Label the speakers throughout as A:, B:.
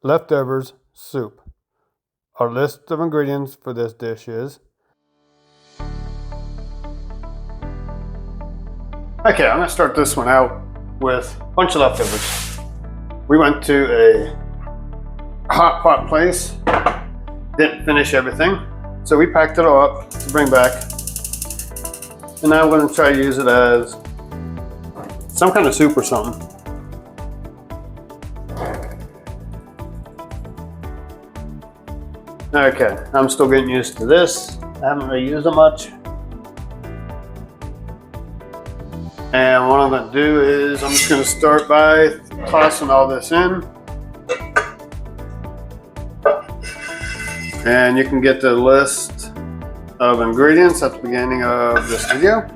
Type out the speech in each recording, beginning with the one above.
A: leftovers soup. Our list of ingredients for this dish is... Okay, I'm gonna start this one out with a bunch of leftovers. We went to a hot pot place, didn't finish everything, so we packed it all up to bring back. And now I'm gonna try to use it as some kind of soup or something. Okay, I'm still getting used to this. I haven't really used it much. And what I'm going to do is I'm just going to start by tossing all this in. And you can get the list of ingredients at the beginning of this video.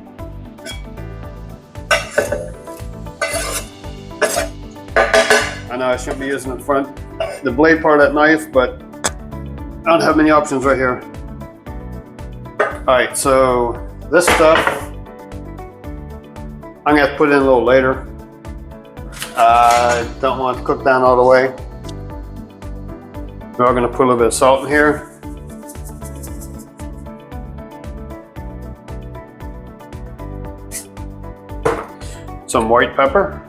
A: I know I shouldn't be using the blade part of that knife, but I don't have many options right here. Alright, so this stuff I'm going to have to put in a little later. I don't want it to cook down all the way. We're going to put a little bit of salt in here. Some white pepper.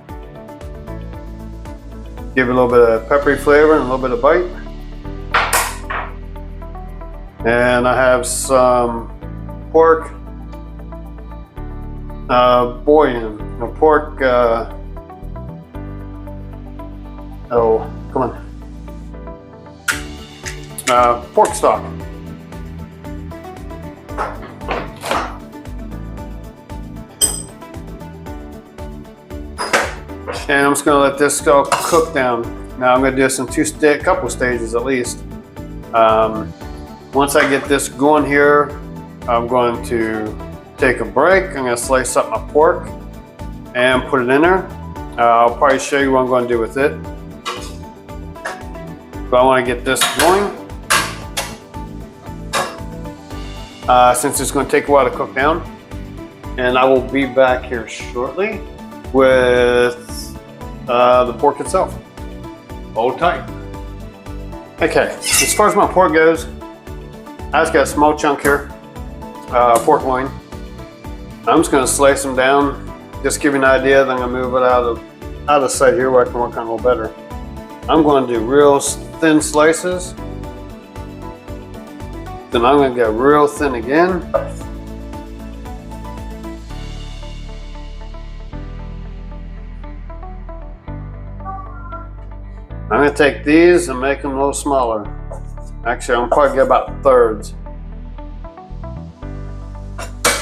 A: Give it a little bit of peppery flavor and a little bit of bite. And I have some pork bouillon, or pork, oh, come on, pork stock. And I'm just going to let this go cook down. Now I'm going to do this in a couple stages at least. Once I get this going here, I'm going to take a break. I'm going to slice up my pork and put it in there. I'll probably show you what I'm going to do with it. But I want to get this going. Since it's going to take a while to cook down. And I will be back here shortly with the pork itself. Hold tight. Okay, as far as my pork goes, I just got a small chunk here, pork loin. I'm just going to slice them down, just give you an idea. Then I'm going to move it out of sight here where I can work on it a little better. I'm going to do real thin slices. Then I'm going to get real thin again. I'm going to take these and make them a little smaller. Actually, I'm probably get about thirds.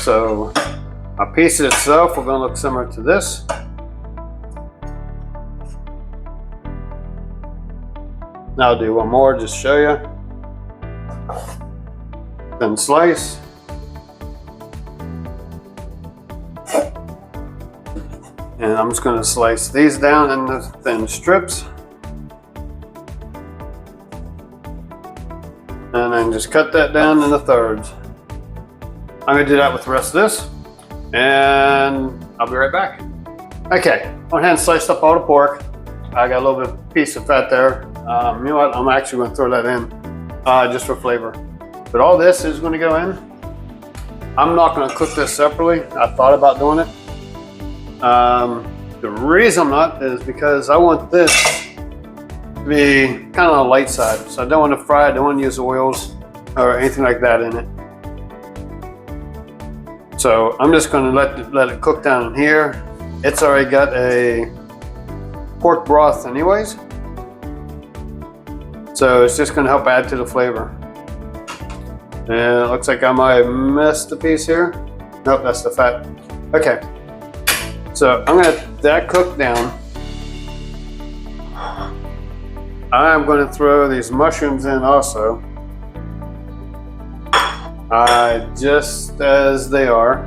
A: So, my piece itself, we're going to look similar to this. Now I'll do one more, just show you. Then slice. And I'm just going to slice these down into thin strips. And then just cut that down into thirds. I'm going to do that with the rest of this. And I'll be right back. Okay, went ahead and sliced up all the pork. I got a little bit of piece of fat there. You know what, I'm actually going to throw that in just for flavor. But all this is going to go in. I'm not going to cook this separately. I thought about doing it. The reason I'm not is because I want this to be kind of on the light side. So I don't want to fry it, I don't want to use oils or anything like that in it. So I'm just going to let it cook down in here. It's already got a pork broth anyways. So it's just going to help add to the flavor. And it looks like I might have missed a piece here. Nope, that's the fat. Okay. So I'm going to let that cook down. I'm going to throw these mushrooms in also. Just as they are.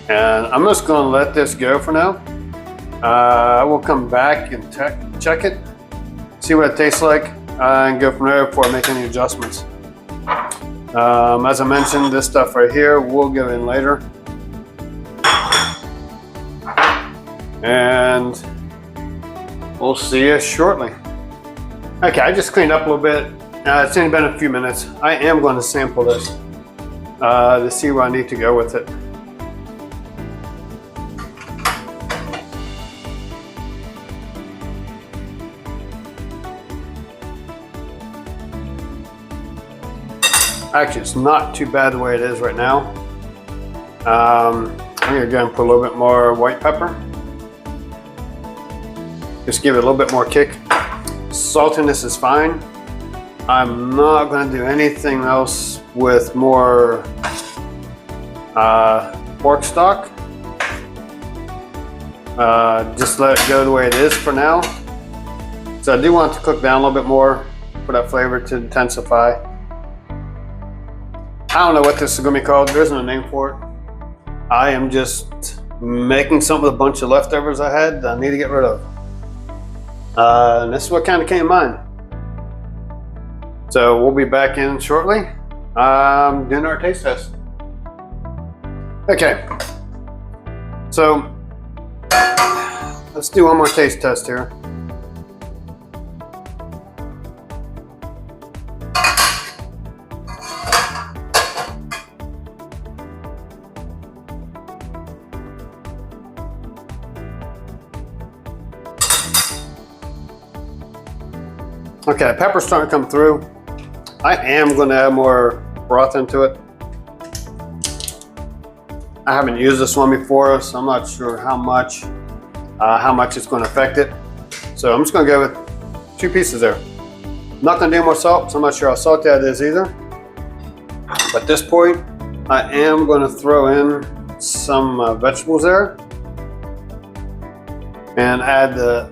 A: And I'm just going to let this go for now. I will come back and check it, see what it tastes like, and go from there before I make any adjustments. As I mentioned, this stuff right here will go in later. and we'll see you shortly. Okay, I just cleaned up a little bit. It's only been a few minutes. I am going to sample this to see where I need to go with it. Actually, it's not too bad the way it is right now. I'm gonna go and put a little bit more white pepper. Just give it a little bit more kick. Saltiness is fine. I'm not gonna do anything else with more pork stock. Just let it go the way it is for now. So I do want it to cook down a little bit more for that flavor to intensify. I don't know what this is going to be called. There isn't a name for it. I am just making something with a bunch of leftovers I had that I need to get rid of. And this is what kind of came to mind. So we'll be back in shortly doing our taste test. Okay. So let's do one more taste test here. Okay, pepper's starting to come through. I am going to add more broth into it. I haven't used this one before, so I'm not sure how much it's going to affect it. So I'm just going to go with 2 pieces there. I'm not going to do more salt, so I'm not sure how salty that is either. But at this point, I am going to throw in some vegetables there and add the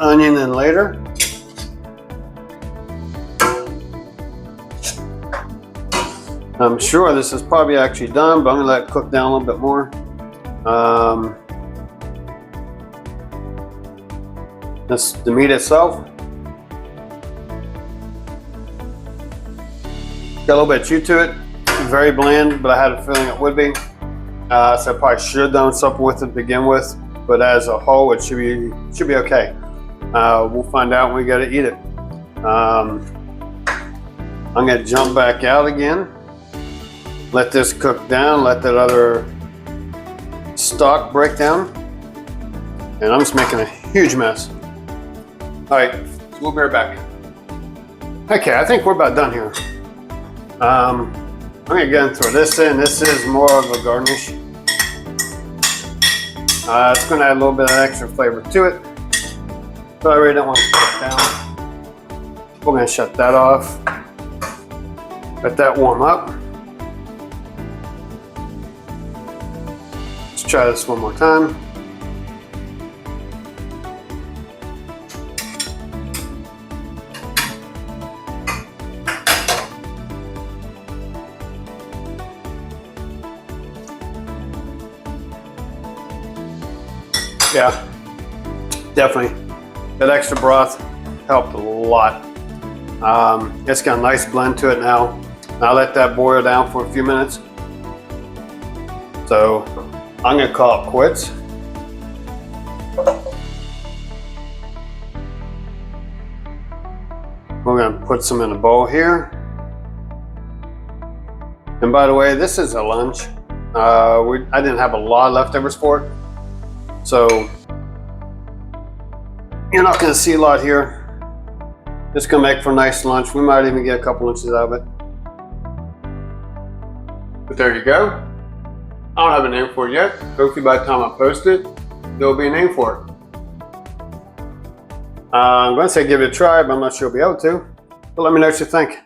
A: onion in later. I'm sure this is probably actually done, but I'm gonna let it cook down a little bit more. That's the meat itself. Got a little bit of chew to it. Very bland, but I had a feeling it would be. So I probably should have done something with it to begin with, but as a whole, it should be okay. We'll find out when we gotta eat it. I'm gonna jump back out again. Let this cook down, let that other stock break down. And I'm just making a huge mess. All right, so we'll be right back. Okay, I think we're about done here. I'm gonna go and throw this in. This is more of a garnish. It's gonna add a little bit of extra flavor to it, but I really don't want it to cook down. We're gonna shut that off. Let that warm up. Let's try this one more time. Yeah, definitely. That extra broth helped a lot. It's got a nice blend to it now. I'll let that boil down for a few minutes. So I'm gonna call it quits. We're gonna put some in a bowl here. And by the way, this is a lunch. I didn't have a lot of leftovers for it. So you're not gonna see a lot here. It's gonna make for a nice lunch. We might even get a couple inches out of it. But there you go. I don't have a name for it yet. Hopefully by the time I post it, there'll be a name for it. I'm gonna say give it a try, but I'm not sure I'll be able to. But let me know what you think.